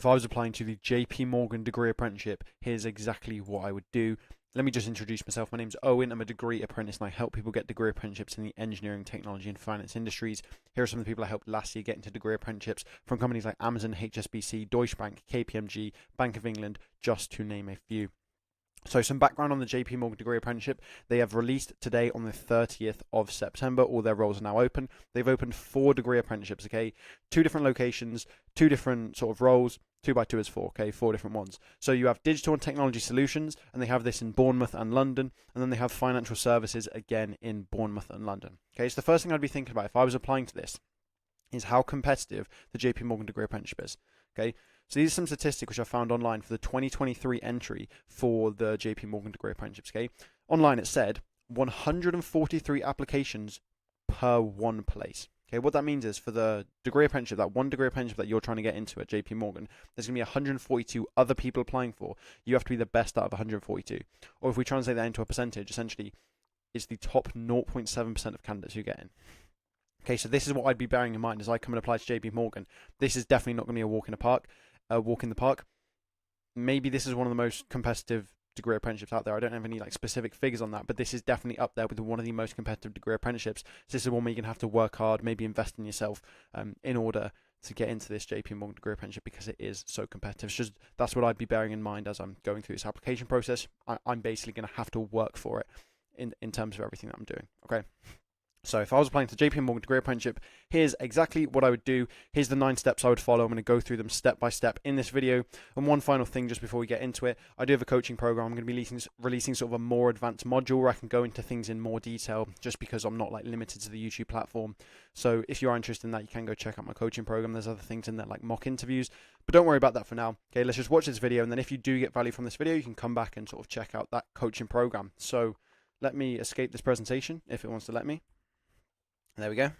if I was applying to the JP Morgan degree apprenticeship, here's exactly what I would do. Let me just introduce myself. My name's Owen. I'm a degree apprentice and I help people get degree apprenticeships in the engineering, technology and finance industries. Here are some of the people I helped last year get into degree apprenticeships from companies like Amazon, HSBC, Deutsche Bank, KPMG, Bank of England, just to name a few. So some background on the JP Morgan degree apprenticeship. They have released today on the 30th of September. All their roles are now open. They've opened 4 degree apprenticeships, okay? 2 different locations, 2 different sort of roles. 2 by 2 is 4, okay? 4 different ones. So you have digital and technology solutions, and they have this in Bournemouth and London, and then they have financial services again in Bournemouth and London. Okay, so the first thing I'd be thinking about if I was applying to this is how competitive the JP Morgan degree apprenticeship is. Okay, so these are some statistics which I found online for the 2023 entry for the JP Morgan degree apprenticeships. Okay, online it said 143 applications per one place. Okay, what that means is for the degree apprenticeship, that one degree apprenticeship that you're trying to get into at JP Morgan, there's going to be 142 other people applying for. You have to be the best out of 142. Or if we translate that into a percentage, essentially, it's the top 0.7% of candidates you get in. Okay, so this is what I'd be bearing in mind as I come and apply to JP Morgan. This is definitely not going to be a walk in the park. Maybe this is one of the most competitive degree apprenticeships out there. I don't have any like specific figures on that, but this is definitely up there with one of the most competitive degree apprenticeships. So this is one where you're going to have to work hard, maybe invest in yourself in order to get into this JP Morgan degree apprenticeship because it is so competitive. It's just, that's what I'd be bearing in mind as I'm going through this application process. I'm basically going to have to work for it in terms of everything that I'm doing. Okay. So if I was applying to JP Morgan degree apprenticeship, here's exactly what I would do. Here's the 9 steps I would follow. I'm going to go through them step by step in this video. And one final thing just before we get into it, I do have a coaching program. I'm going to be releasing sort of a more advanced module where I can go into things in more detail just because I'm not like limited to the YouTube platform. So if you are interested in that, you can go check out my coaching program. There's other things in there like mock interviews, but don't worry about that for now. Okay, let's just watch this video. And then if you do get value from this video, you can come back and sort of check out that coaching program. So let me escape this presentation if it wants to let me. There we go.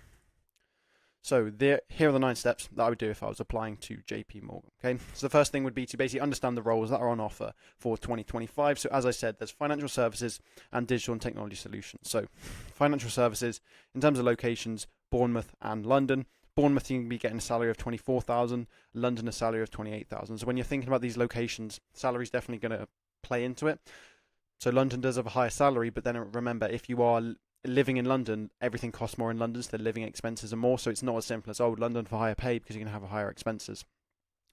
So here are the 9 steps that I would do if I was applying to JP Morgan. Okay, so the first thing would be to basically understand the roles that are on offer for 2025. So as I said, there's financial services and digital and technology solutions. So financial services, in terms of locations, Bournemouth and London. Bournemouth, you can be getting a salary of 24,000, London a salary of 28,000. So when you're thinking about these locations, salary is definitely going to play into it. So London does have a higher salary, but then remember, if you are living in London, everything costs more in London, so the living expenses are more. So it's not as simple as, oh, London for higher pay, because you're going to have higher expenses.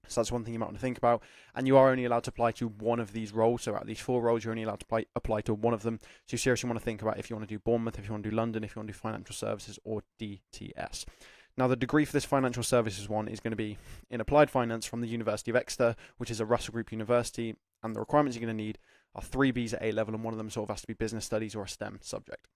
So that's one thing you might want to think about. And you are only allowed to apply to one of these roles. So out of these 4 roles, you're only allowed to apply to one of them. So you seriously want to think about if you want to do Bournemouth, if you want to do London, if you want to do financial services or DTS. Now, the degree for this financial services one is going to be in applied finance from the University of Exeter, which is a Russell Group university. And the requirements you're going to need are 3 Bs at A level, and one of them sort of has to be business studies or a STEM subject.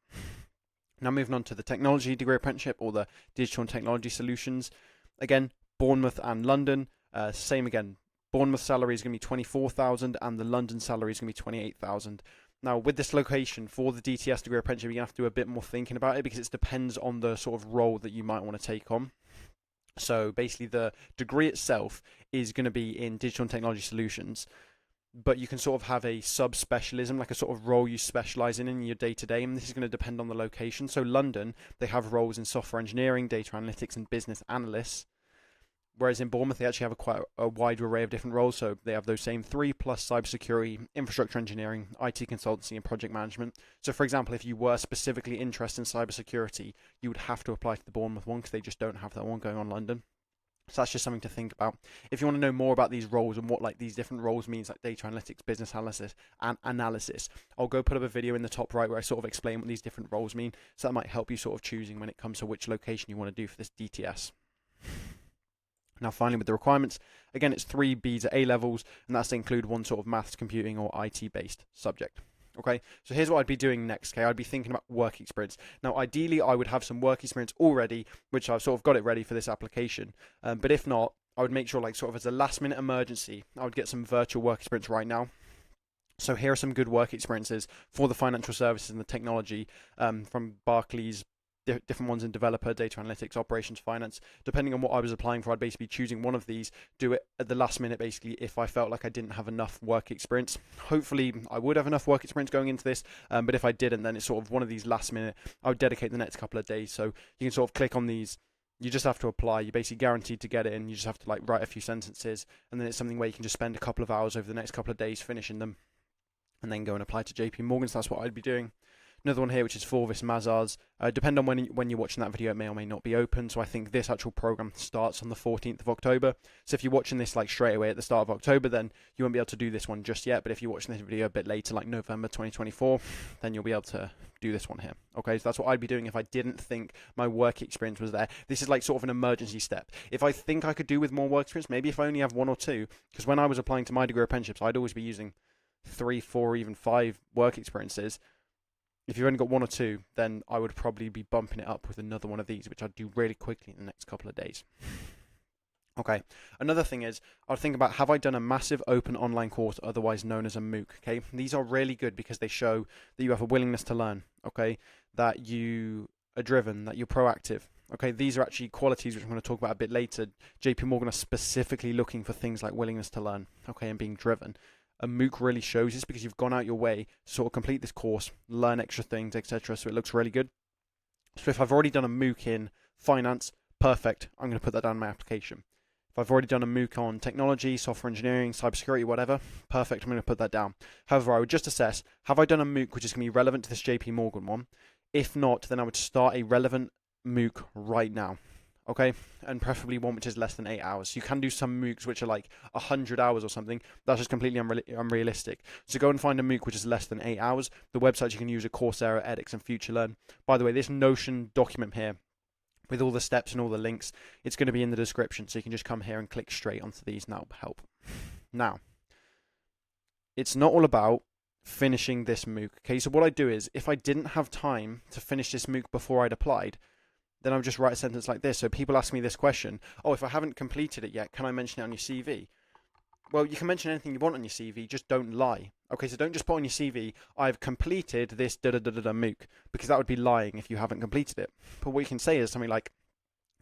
Now moving on to the technology degree apprenticeship or the digital and technology solutions. Again, Bournemouth and London, same again. Bournemouth salary is going to be 24,000 and the London salary is going to be 28,000. Now with this location for the DTS degree apprenticeship, you're going to have to do a bit more thinking about it because it depends on the sort of role that you might want to take on. So basically the degree itself is going to be in digital and technology solutions, but you can sort of have a sub-specialism, like a sort of role you specialize in your day-to-day, and this is going to depend on the location. So London, they have roles in software engineering, data analytics, and business analysts, whereas in Bournemouth, they actually have quite a wide array of different roles. So they have those same 3 plus cybersecurity, infrastructure engineering, IT consultancy, and project management. So for example, if you were specifically interested in cybersecurity, you would have to apply to the Bournemouth one because they just don't have that one going on in London. So that's just something to think about. If you want to know more about these roles and what like these different roles means, like data analytics, business analysis, and analysis, I'll go put up a video in the top right where I sort of explain what these different roles mean. So that might help you sort of choosing when it comes to which location you want to do for this DTS. Now finally with the requirements, again it's 3 Bs at A levels, and that's to include one sort of maths, computing or IT based subject. Okay, so here's what I'd be doing next. Okay, I'd be thinking about work experience. Now, ideally, I would have some work experience already, which I've sort of got it ready for this application. But if not, I would make sure, like, sort of as a last-minute emergency, I would get some virtual work experience right now. So here are some good work experiences for the financial services and the technology from Barclays, different ones in developer, data analytics, operations, finance. Depending on what I was applying for, I'd basically be choosing one of these, do it at the last minute basically if I felt like I didn't have enough work experience. Hopefully I would have enough work experience going into this, but if I didn't, then it's sort of one of these last minute, I would dedicate the next couple of days. So you can sort of click on these You just have to apply. You're basically guaranteed to get it in. You just have to like write a few sentences, and then it's something where you can just spend a couple of hours over the next couple of days finishing them, and then go and apply to JP Morgan. So that's what I'd be doing. Another one here, which is for this Mazars. Depend on when you're watching that video, it may or may not be open. So I think this actual program starts on the 14th of October. So if you're watching this like straight away at the start of October, then you won't be able to do this one just yet. But if you're watching this video a bit later, like November 2024, then you'll be able to do this one here. Okay, so that's what I'd be doing if I didn't think my work experience was there. This is like sort of an emergency step. If I think I could do with more work experience, maybe if I only have 1 or 2, because when I was applying to my degree apprenticeships, I'd always be using 3, 4, even 5 work experiences. If you've only got 1 or 2, then I would probably be bumping it up with another one of these, which I'd do really quickly in the next couple of days. Okay, another thing is, I'd think about, have I done a massive open online course, otherwise known as a MOOC, okay? These are really good because they show that you have a willingness to learn, okay? That you are driven, that you're proactive, okay? These are actually qualities which I'm going to talk about a bit later. JP Morgan are specifically looking for things like willingness to learn, okay, and being driven. A MOOC really shows this because you've gone out your way to sort of complete this course, learn extra things, etc. So it looks really good. So if I've already done a MOOC in finance, perfect. I'm going to put that down in my application. If I've already done a MOOC on technology, software engineering, cybersecurity, whatever, perfect. I'm going to put that down. However, I would just assess, have I done a MOOC which is going to be relevant to this JP Morgan one? If not, then I would start a relevant MOOC right now. Okay, and preferably one which is less than 8 hours. You can do some MOOCs which are like 100 hours or something. That's just completely unrealistic. So go and find a MOOC which is less than 8 hours. The websites you can use are Coursera, edX, and FutureLearn. By the way, this Notion document here, with all the steps and all the links, it's going to be in the description. So you can just come here and click straight onto these, and that'll help. Now, it's not all about finishing this MOOC. Okay, so what I do is, if I didn't have time to finish this MOOC before I'd applied, then I would just write a sentence like this. So people ask me this question, oh, if I haven't completed it yet, can I mention it on your CV? Well, you can mention anything you want on your CV, just don't lie. Okay, so don't just put on your CV, I've completed this da-da-da-da-da MOOC, because that would be lying if you haven't completed it. But what you can say is something like,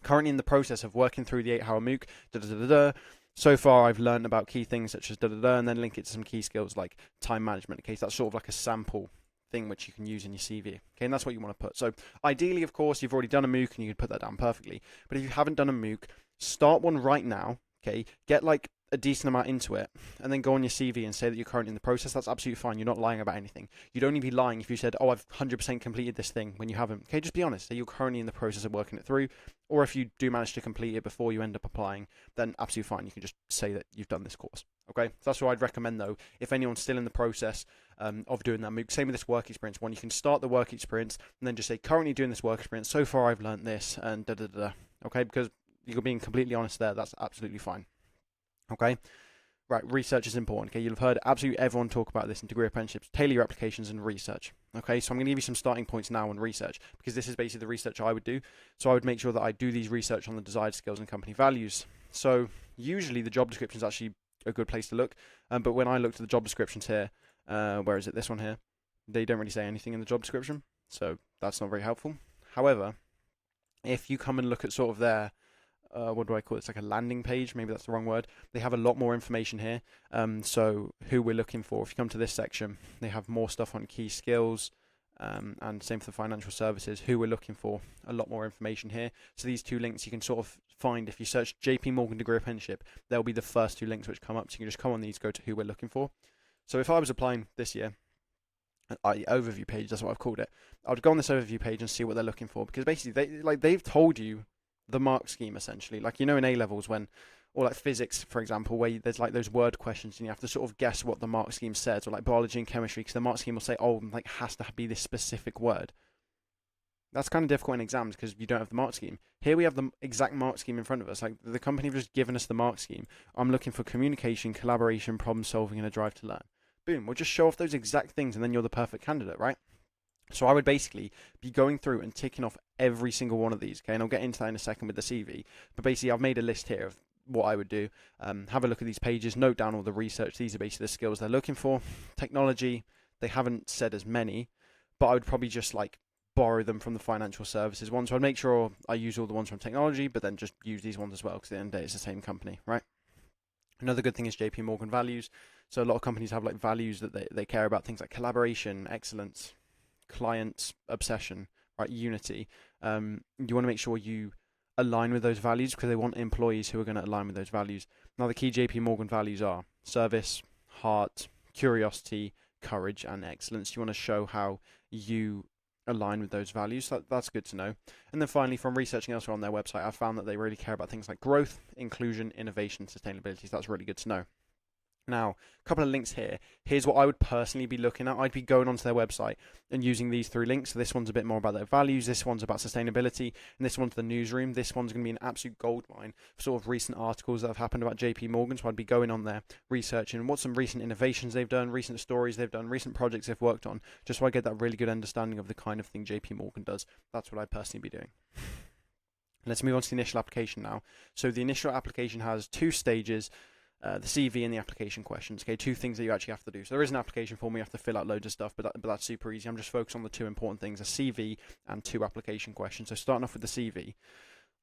currently in the process of working through the 8-hour MOOC, da-da-da-da-da. So far, I've learned about key things such as da-da-da, and then link it to some key skills like time management. Okay, so that's sort of like a sample thing which you can use in your CV. Okay, and that's what you want to put. So ideally, of course, you've already done a MOOC and you could put that down perfectly. But if you haven't done a MOOC, start one right now. Okay, get like a decent amount into it, and then go on your CV and say that you're currently in the process. That's absolutely fine. You're not lying about anything. You'd only be lying if you said, oh, I've 100% completed this thing, when you haven't. Okay, just be honest. Say you're currently in the process of working it through, or if you do manage to complete it before you end up applying, then absolutely fine. You can just say that you've done this course. Okay, so that's what I'd recommend though. If anyone's still in the process of doing that MOOC, same with this work experience one, you can start the work experience and then just say, currently doing this work experience. So far, I've learned this and da da da. Okay, because you're being completely honest there. That's absolutely fine. Okay. Right, research is important. Okay, you'll have heard absolutely everyone talk about this in degree apprenticeships. Tailor your applications and research. Okay, so I'm going to give you some starting points now on research, because this is basically the research I would do. So I would make sure that I do these research on the desired skills and company values. So usually the job description is actually a good place to look. But when I looked at the job descriptions here, where is it? This one here. They don't really say anything in the job description, so that's not very helpful. However, if you come and look at sort of their what do I call it? It's like a landing page. Maybe that's the wrong word. They have a lot more information here. So who we're looking for. If you come to this section, they have more stuff on key skills, and same for the financial services. Who we're looking for. A lot more information here. So these 2 links you can sort of find if you search JP Morgan Degree Apprenticeship. They'll be the first 2 links which come up. So you can just come on these, go to who we're looking for. So if I was applying this year, overview page. That's what I've called it. I would go on this overview page and see what they're looking for, because basically they've told you the mark scheme essentially, like, you know, in A levels when, or like physics for example, where there's like those word questions and you have to sort of guess what the mark scheme says, or like biology and chemistry, because the mark scheme will say, oh, like has to be this specific word. That's kind of difficult in exams because you don't have the mark scheme. Here we have the exact mark scheme in front of us. Like the company have just given us the mark scheme. I'm looking for communication, collaboration, problem solving, and a drive to learn. Boom, we'll just show off those exact things and then you're the perfect candidate, right? So I would basically be going through and ticking off every single one of these, okay? And I'll get into that in a second with the CV. But basically, I've made a list here of what I would do. Have a look at these pages, note down all the research. These are basically the skills they're looking for. Technology, they haven't said as many, but I would probably just like borrow them from the financial services ones. So I'd make sure I use all the ones from technology, but then just use these ones as well, because at the end of the day, it's the same company, right? Another good thing is JP Morgan values. So a lot of companies have like values that they care about, things like collaboration, excellence, client obsession, right? Unity. You want to make sure you align with those values, because they want employees who are going to align with those values. Now, the key JP Morgan values are service, heart, curiosity, courage, and excellence. You want to show how you align with those values. So that's good to know. And then finally, from researching elsewhere on their website, I've found that they really care about things like growth, inclusion, innovation, sustainability. So that's really good to know. Now, a couple of links here. Here's what I would personally be looking at. I'd be going onto their website and using these 3 links. So this one's a bit more about their values, this one's about sustainability, and this one's the newsroom. This one's going to be an absolute goldmine for sort of recent articles that have happened about JP Morgan. So I'd be going on there, researching what some recent innovations they've done, recent stories they've done, recent projects they've worked on, just so I get that really good understanding of the kind of thing JP Morgan does. That's what I'd personally be doing. Let's move on to the initial application now. So the initial application has 2 stages. The CV and the application questions. Okay, 2 things that you actually have to do. So there is an application form, you have to fill out loads of stuff, but that's super easy. I'm just focused on the 2 important things, a CV and 2 application questions. So starting off with the CV,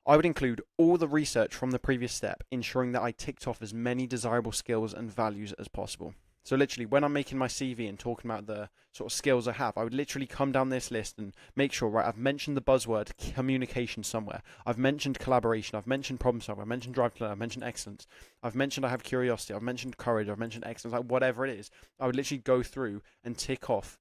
I would include all the research from the previous step, ensuring that I ticked off as many desirable skills and values as possible. So literally, when I'm making my CV and talking about the sort of skills I have, I would literally come down this list and make sure, right, I've mentioned the buzzword communication somewhere. I've mentioned collaboration. I've mentioned problem solving. I've mentioned drive to learn. I've mentioned excellence. I've mentioned I have curiosity. I've mentioned courage. I've mentioned excellence. Like whatever it is, I would literally go through and tick off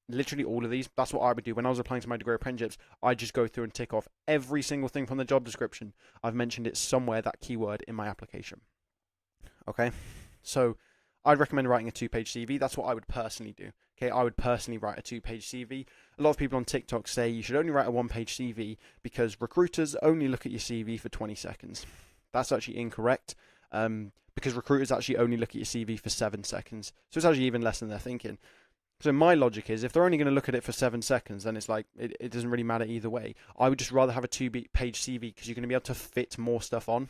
literally all of these. That's what I would do when I was applying to my degree apprenticeships. I just go through and tick off every single thing from the job description. I've mentioned it somewhere, that keyword in my application. Okay, so I'd recommend writing a 2-page CV. That's what I would personally do. Okay, I would personally write a 2-page CV. A lot of people on TikTok say you should only write a 1-page CV because recruiters only look at your CV for 20 seconds. That's actually incorrect, because recruiters actually only look at your CV for 7 seconds. So it's actually even less than they're thinking. So my logic is, if they're only going to look at it for 7 seconds, then it's like, it doesn't really matter either way. I would just rather have a 2-page CV because you're going to be able to fit more stuff on.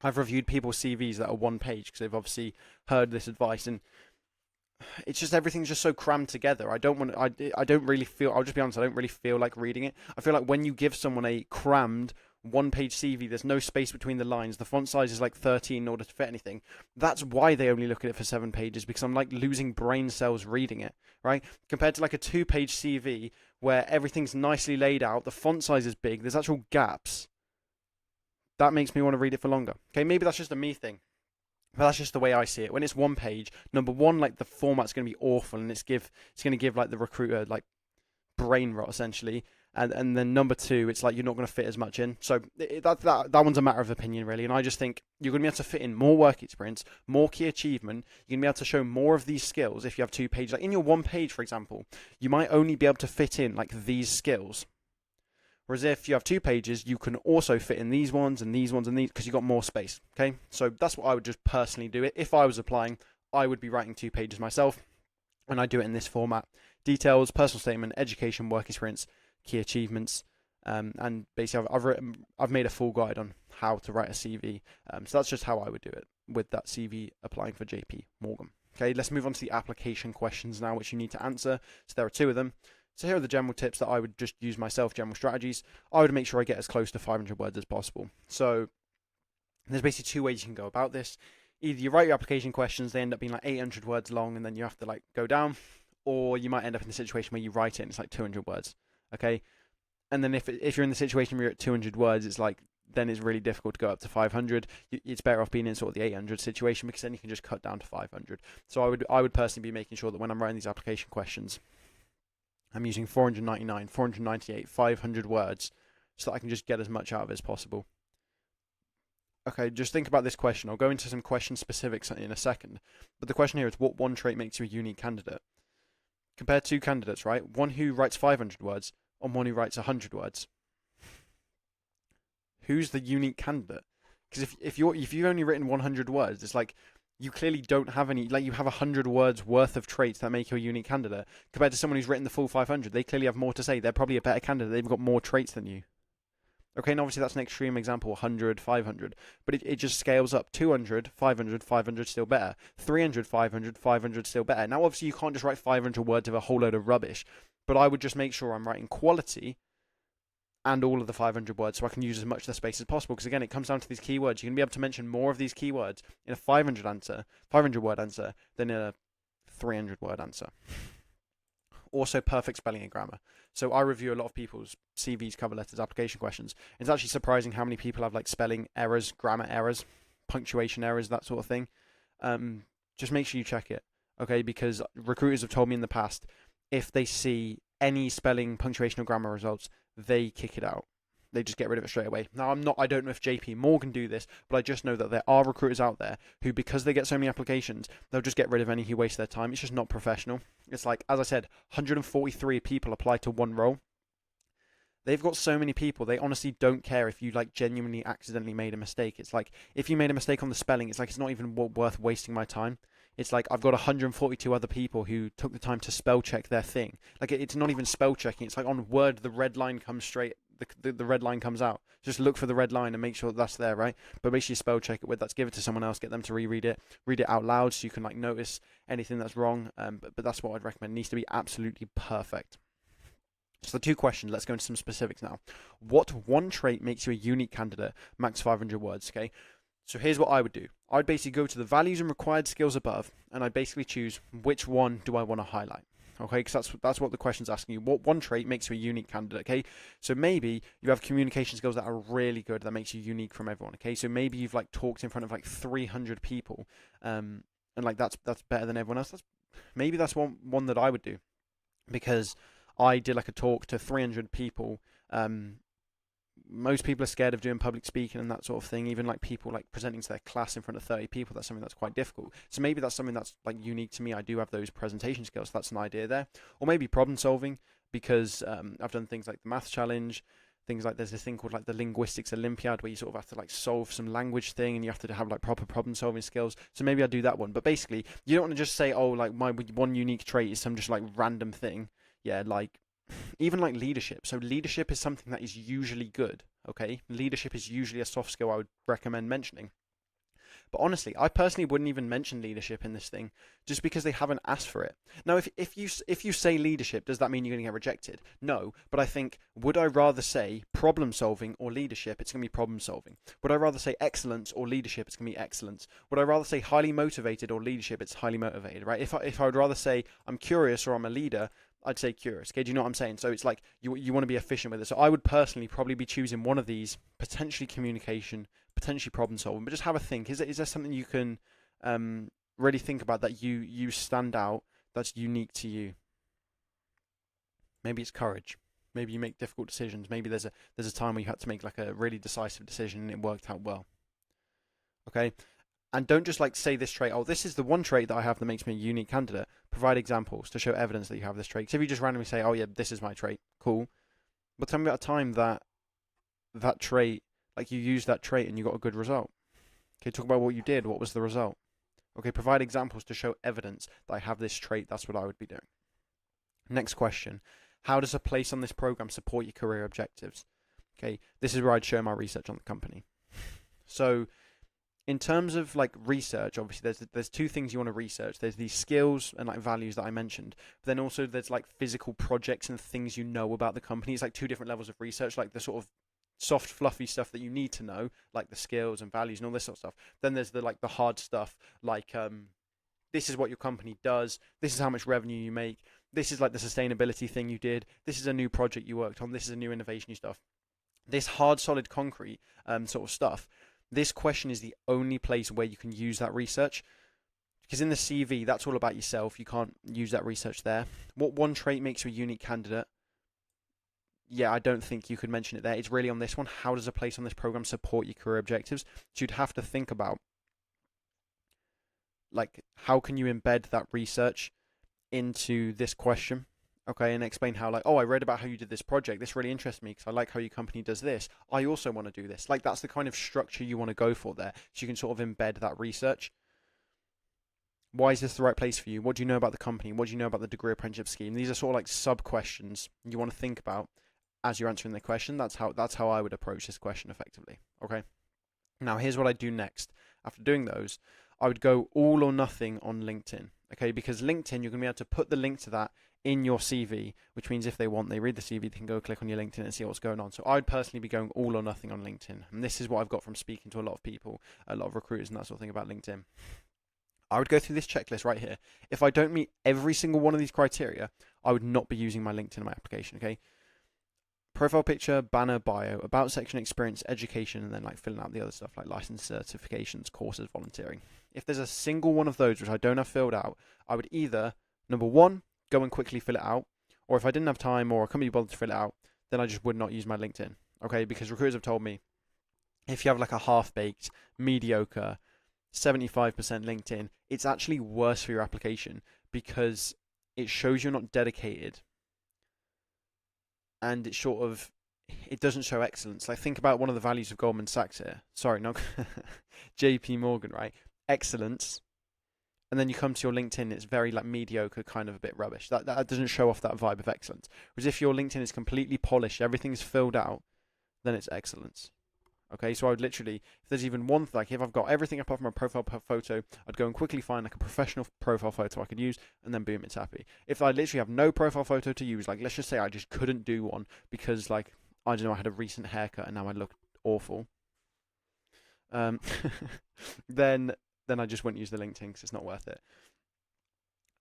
I've reviewed people's CVs that are 1 page because they've obviously heard this advice, and it's just, everything's just so crammed together. I don't really feel, I'll just be honest, I don't really feel like reading it. I feel like when you give someone a crammed 1-page CV, there's no space between the lines, the font size is like 13 in order to fit anything. That's why they only look at it for 7 pages, because I'm like losing brain cells reading it, right? Compared to like a 2-page CV where everything's nicely laid out, the font size is big, there's actual gaps. That makes me want to read it for longer. Okay, maybe that's just a me thing, but that's just the way I see it. When it's 1 page, number one, like the format's going to be awful, and it's going to give like the recruiter like brain rot essentially. And then number 2, it's like you're not going to fit as much in. So that one's a matter of opinion really. And I just think you're going to be able to fit in more work experience, more key achievement. You're going to be able to show more of these skills if you have 2 pages. Like in your 1 page, for example, you might only be able to fit in like these skills. Whereas if you have 2 pages, you can also fit in these ones and these ones and these, because you've got more space. Okay, so that's what I would just personally do it. If I was applying, I would be writing 2 pages myself, and I do it in this format: details, personal statement, education, work experience, key achievements, and basically I've made a full guide on how to write a CV. So that's just how I would do it with that CV applying for JP Morgan. Okay, let's move on to the application questions now, which you need to answer. So there are 2 of them. So here are the general tips that I would just use myself, general strategies. I would make sure I get as close to 500 words as possible. So there's basically 2 ways you can go about this. Either you write your application questions, they end up being like 800 words long, and then you have to like go down, or you might end up in the situation where you write it and it's like 200 words. Okay, and then if you're in the situation where you're at 200 words, it's like, then it's really difficult to go up to 500. It's better off being in sort of the 800 situation, because then you can just cut down to 500. So I would personally be making sure that when I'm writing these application questions, I'm using 499, 498, 500 words, so that I can just get as much out of it as possible. Okay, just think about this question. I'll go into some question specifics in a second. But the question here is, what one trait makes you a unique candidate? Compare 2 candidates, right? One who writes 500 words and one who writes 100 words. Who's the unique candidate? Because if you've only written 100 words, it's like you clearly don't have any, like you have 100 words worth of traits that make you a unique candidate. Compared to someone who's written the full 500, they clearly have more to say. They're probably a better candidate. They've got more traits than you. Okay, and obviously that's an extreme example, 100, 500. But it just scales up. 200, 500, 500 still better. 300, 500, 500 still better. Now, obviously you can't just write 500 words of a whole load of rubbish. But I would just make sure I'm writing quality and all of the 500 words, so I can use as much of the space as possible. Because again, it comes down to these keywords. You're going to be able to mention more of these keywords in a 500 word answer than in a 300 word answer. Also perfect spelling and grammar. So I review a lot of people's CVs, cover letters, application questions. It's actually surprising how many people have like spelling errors, grammar errors, punctuation errors, that sort of thing. Just make sure you check it, okay? Because recruiters have told me in the past, if they see any spelling, punctuation, or grammar results, they kick it out. They just get rid of it straight away. Now, I don't know if JP Morgan do this, but I just know that there are recruiters out there who, because they get so many applications, they'll just get rid of any who waste their time. It's just not professional. It's like, as I said, 143 people apply to one role. They've got so many people, they honestly don't care if you like genuinely accidentally made a mistake. It's like, if you made a mistake on the spelling, it's like, it's not even worth wasting my time. It's like, I've got 142 other people who took the time to spell check their thing. Like, it's not even spell checking. It's like on Word, the red line comes straight, the red line comes out. Just look for the red line and make sure that's there, right? But basically spell check it with, that's give it to someone else, get them to reread it, read it out loud so you can like notice anything that's wrong. But that's what I'd recommend. It needs to be absolutely perfect. So the 2 questions, let's go into some specifics now. What one trait makes you a unique candidate? Max 500 words, okay? So here's what I would do. I'd basically go to the values and required skills above, and I'd basically choose which one do I want to highlight. Okay, because that's what the question's asking you. What one trait makes you a unique candidate, okay? So maybe you have communication skills that are really good, that makes you unique from everyone, okay? So maybe you've like talked in front of like 300 people, and like that's better than everyone else. Maybe that's one that I would do, because I did like a talk to 300 people. Most people are scared of doing public speaking and that sort of thing. Even like people like presenting to their class in front of 30 people, that's something that's quite difficult. So maybe that's something that's like unique to me. I do have those presentation skills. So that's an idea there. Or maybe problem solving, because I've done things like the math challenge, things like there's this thing called like the linguistics Olympiad where you sort of have to like solve some language thing and you have to have like proper problem solving skills. So maybe I'll do that one. But basically, you don't want to just say, oh, like my one unique trait is some just like random thing. Yeah, like even like leadership. So leadership is something that is usually good, okay? Leadership is usually a soft skill I would recommend mentioning. But honestly, I personally wouldn't even mention leadership in this thing just because they haven't asked for it. Now, if you say leadership, does that mean you're going to get rejected? No, but I think, would I rather say problem solving or leadership? It's going to be problem solving. Would I rather say excellence or leadership? It's going to be excellence. Would I rather say highly motivated or leadership? It's highly motivated, right? If I would rather say I'm curious or I'm a leader, I'd say curious. Okay, do you know what I'm saying? So it's like you want to be efficient with it. So I would personally probably be choosing one of these, potentially communication, potentially problem solving. But just have a think. Is there something you can really think about that you stand out, that's unique to you? Maybe it's courage. Maybe you make difficult decisions. Maybe there's a time where you had to make like a really decisive decision and it worked out well. Okay. And don't just like say this trait, oh, this is the one trait that I have that makes me a unique candidate. Provide examples to show evidence that you have this trait. So if you just randomly say, oh yeah, this is my trait, cool. But tell me about a time that trait, like you used that trait and you got a good result. Okay, talk about what you did. What was the result? Okay, provide examples to show evidence that I have this trait. That's what I would be doing. Next question. How does a place on this program support your career objectives? Okay, this is where I'd show my research on the company. So in terms of like research, obviously there's 2 things you want to research. There's these skills and like values that I mentioned, but then also there's like physical projects and things you know about the company. It's like 2 different levels of research, like the sort of soft, fluffy stuff that you need to know, like the skills and values and all this sort of stuff. Then there's the like the hard stuff, like this is what your company does, this is how much revenue you make, this is like the sustainability thing you did, this is a new project you worked on, this is a new innovation you stuff. This hard, solid, concrete sort of stuff. This question is the only place where you can use that research, because in the CV, that's all about yourself. You can't use that research there. What one trait makes you a unique candidate? Yeah, I don't think you could mention it there. It's really on this one. How does a place on this program support your career objectives? So you'd have to think about, like, how can you embed that research into this question? Okay, and explain how, like, oh, I read about how you did this project. This really interests me because I like how your company does this. I also want to do this. Like, that's the kind of structure you want to go for there. So you can sort of embed that research. Why is this the right place for you? What do you know about the company? What do you know about the degree apprenticeship scheme? These are sort of like sub-questions you want to think about as you're answering the question. That's how I would approach this question effectively. Okay. Now, here's what I do next. After doing those, I would go all or nothing on LinkedIn. Okay, because LinkedIn, you're going to be able to put the link to that in your CV, which means if they read the CV, they can go click on your LinkedIn and see what's going on. So I'd personally be going all or nothing on LinkedIn. And this is what I've got from speaking to a lot of people, a lot of recruiters and that sort of thing about LinkedIn. I would go through this checklist right here. If I don't meet every single one of these criteria, I would not be using my LinkedIn in my application, okay? Profile picture, banner, bio, about section, experience, education, and then like filling out the other stuff like license, certifications, courses, volunteering. If there's a single one of those which I don't have filled out, I would either, number one, go and quickly fill it out, or if I didn't have time or I couldn't be bothered to fill it out, then I just would not use my LinkedIn, okay? Because recruiters have told me if you have like a half-baked, mediocre, 75% LinkedIn, it's actually worse for your application because it shows you're not dedicated, and it doesn't show excellence. Like, think about one of the values of Goldman Sachs here. Sorry, not JP Morgan, right? Excellence. And then you come to your LinkedIn, it's very like mediocre, kind of a bit rubbish. That doesn't show off that vibe of excellence. Whereas if your LinkedIn is completely polished, everything's filled out, then it's excellence. Okay, so I would literally, if there's even one, like if I've got everything apart from a profile photo, I'd go and quickly find like a professional profile photo I could use, and then boom, it's happy. If I literally have no profile photo to use, like let's just say I just couldn't do one because like, I don't know, I had a recent haircut and now I look awful, then I just wouldn't use the LinkedIn because it's not worth it.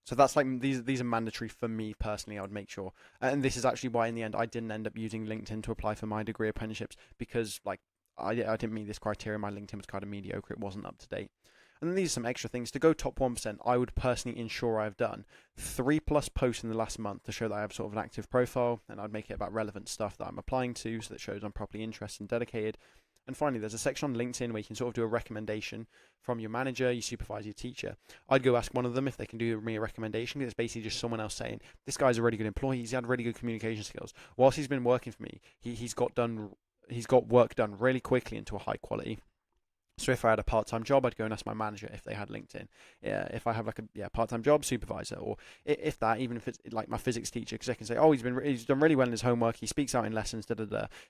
So that's like, these are mandatory for me personally. I would make sure, and this is actually why in the end I didn't end up using LinkedIn to apply for my degree apprenticeships, because like I didn't meet this criteria. My LinkedIn was kind of mediocre. It wasn't up to date. And then these are some extra things. To go top 1%, I would personally ensure I've done 3+ posts in the last month to show that I have sort of an active profile, and I'd make it about relevant stuff that I'm applying to, so that shows I'm properly interested and dedicated. And finally, there's a section on LinkedIn where you can sort of do a recommendation from your manager, your supervisor, your teacher. I'd go ask one of them if they can do me a recommendation, because it's basically just someone else saying, this guy's a really good employee, he's had really good communication skills. Whilst he's been working for me, he's got work done really quickly into a high quality. So if I had a part-time job, I'd go and ask my manager if they had LinkedIn. Yeah, if I have like a part-time job, supervisor, or if that, even if it's like my physics teacher, because they can say, oh, he's done really well in his homework, he speaks out in lessons,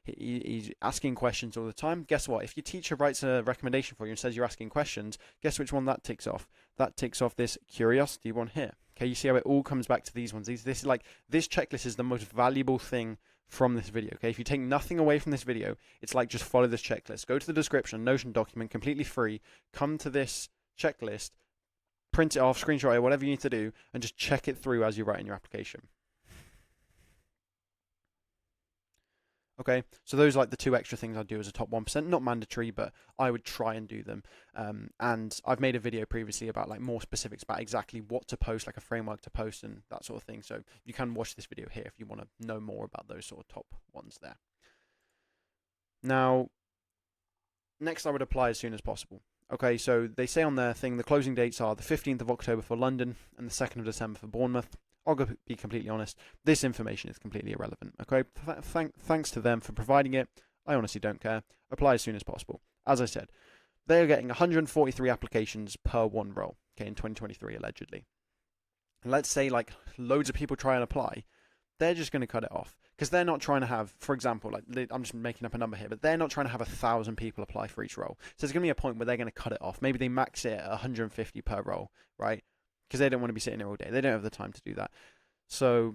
he's asking questions all the time. Guess what? If your teacher writes a recommendation for you and says you're asking questions, guess which one that ticks off? That ticks off this curiosity one here. Okay, you see how it all comes back to these ones. This checklist is the most valuable thing from this video. Okay, if you take nothing away from this video, it's like just follow this checklist. Go to the description, Notion document, completely free. Come to this checklist, print it off, screenshot it, whatever you need to do, and just check it through as you write in your application. Okay, so those are like the two extra things I'd do as a top 1%. Not mandatory, but I would try and do them. And I've made a video previously about like more specifics about exactly what to post, like a framework to post and that sort of thing. So you can watch this video here if you want to know more about those sort of top ones there. Now, next I would apply as soon as possible. Okay, so they say on their thing the closing dates are the 15th of October for London and the 2nd of December for Bournemouth. I'll be completely honest, this information is completely irrelevant. Okay, thanks to them for providing it. I honestly don't care. Apply as soon as possible. As I said, they are getting 143 applications per one role, okay, in 2023 allegedly. And let's say like loads of people try and apply, they're just going to cut it off, because they're not trying to have, for example, like I'm just making up a number here, but they're not trying to have 1,000 people apply for each role. So there's going to be a point where they're going to cut it off. Maybe they max it at 150 per role, right? Because they don't want to be sitting there all day. They don't have the time to do that. So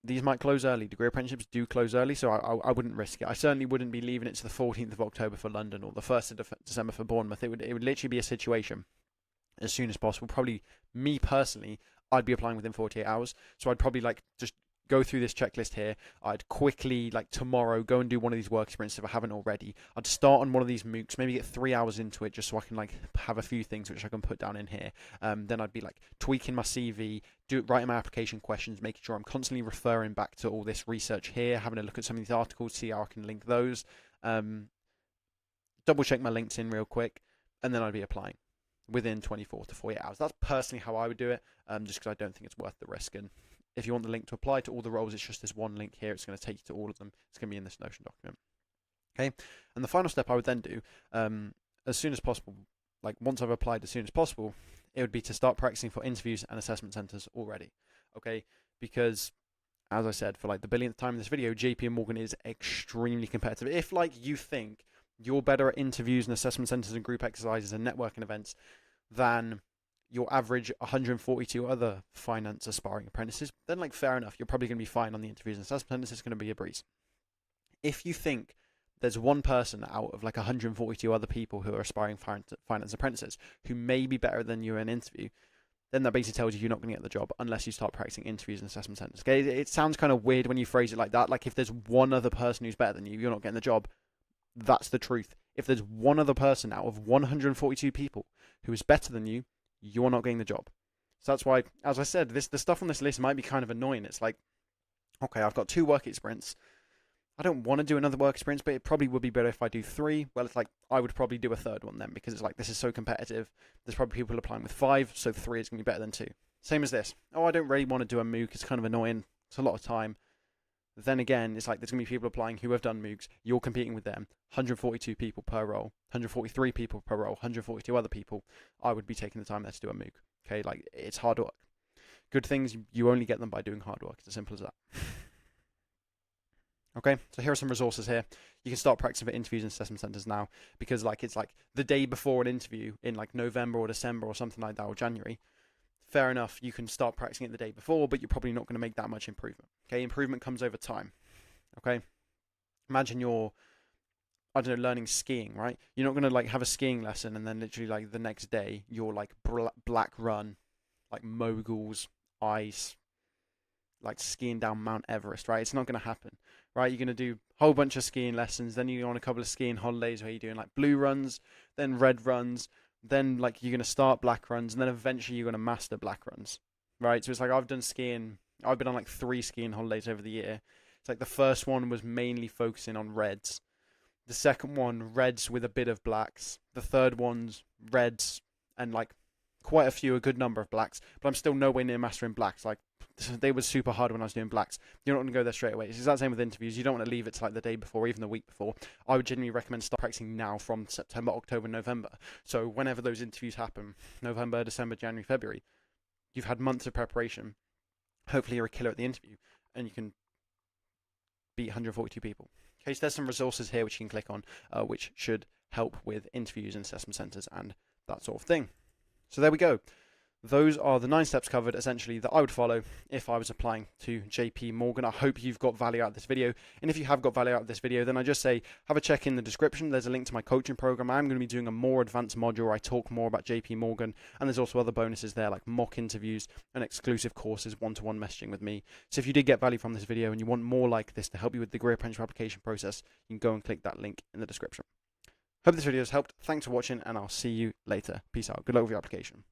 these might close early. Degree apprenticeships do close early, so I wouldn't risk it. I certainly wouldn't be leaving it to the 14th of October for London or the 1st of December for Bournemouth. It would literally be a situation as soon as possible. Probably me personally, I'd be applying within 48 hours. So I'd probably like just go through this checklist here. I'd quickly, like tomorrow, go and do one of these work experiences if I haven't already. I'd start on one of these MOOCs, maybe get 3 hours into it just so I can like have a few things which I can put down in here. Then I'd be like tweaking my CV, writing my application questions, making sure I'm constantly referring back to all this research here, having a look at some of these articles, see how I can link those. Double check my LinkedIn real quick, and then I'd be applying within 24 to 48 hours. That's personally how I would do it, just because I don't think it's worth the risk. And if you want the link to apply to all the roles, it's just this one link here. It's going to take you to all of them. It's going to be in this Notion document. Okay, and the final step I would then do, as soon as possible, like once I've applied as soon as possible, it would be to start practicing for interviews and assessment centres already. Okay, because as I said, for like the billionth time in this video, JP Morgan is extremely competitive. If like you think you're better at interviews and assessment centres and group exercises and networking events than your average 142 other finance aspiring apprentices, then like fair enough, you're probably going to be fine on the interviews and assessment centres. It's going to be a breeze. If you think there's one person out of like 142 other people who are aspiring finance apprentices who may be better than you in an interview, then that basically tells you you're not going to get the job unless you start practicing interviews and assessment centers. Okay, it sounds kind of weird when you phrase it like that. Like if there's one other person who's better than you, you're not getting the job. That's the truth. If there's one other person out of 142 people who is better than you, you're not getting the job. So that's why, as I said, the stuff on this list might be kind of annoying. It's like, okay, I've got 2 work experience. I don't want to do another work experience, but it probably would be better if I do 3. Well, it's like I would probably do a 3rd one then, because it's like this is so competitive. There's probably people applying with 5, so 3 is going to be better than 2. Same as this. Oh, I don't really want to do a MOOC. It's kind of annoying. It's a lot of time. Then again, it's like there's going to be people applying who have done MOOCs. You're competing with them. 142 people per role, 143 people per role, 142 other people. I would be taking the time there to do a MOOC. Okay, like it's hard work. Good things, you only get them by doing hard work. It's as simple as that. Okay, so here are some resources here. You can start practicing for interviews and assessment centers now, because like it's like the day before an interview in like November or December or something like that, or January. Fair enough, you can start practicing it the day before, but you're probably not going to make that much improvement. Okay, improvement comes over time. Okay, imagine you're, I don't know, learning skiing, right? You're not going to like have a skiing lesson and then literally like the next day you're like black run, like moguls, ice, like skiing down Mount Everest, right? It's not going to happen, right? You're going to do a whole bunch of skiing lessons, then you go on a couple of skiing holidays where you're doing like blue runs, then red runs, then like you're going to start black runs, and then eventually you're going to master black runs, right? So it's like I've done skiing, I've been on like 3 skiing holidays over the year. It's like the first one was mainly focusing on reds. The second one, reds with a bit of blacks. The third one's reds and like quite a good number of blacks, but I'm still nowhere near mastering blacks. Like they were super hard when I was doing blacks. You're not going to go there straight away. It's the exact same with interviews. You don't want to leave it to like the day before or even the week before. I would genuinely recommend start practicing now from September, October, November. So whenever those interviews happen, November, December, January, February, you've had months of preparation. Hopefully you're a killer at the interview and you can beat 142 people. Okay, so there's some resources here which you can click on, which should help with interviews and assessment centers and that sort of thing. So there we go. Those are the 9 steps covered, essentially, that I would follow if I was applying to JP Morgan. I hope you've got value out of this video. And if you have got value out of this video, then I just say, have a check in the description. There's a link to my coaching program. I'm going to be doing a more advanced module where I talk more about JP Morgan. And there's also other bonuses there, like mock interviews and exclusive courses, one-to-one messaging with me. So if you did get value from this video and you want more like this to help you with the career apprenticeship application process, you can go and click that link in the description. Hope this video has helped. Thanks for watching, and I'll see you later. Peace out. Good luck with your application.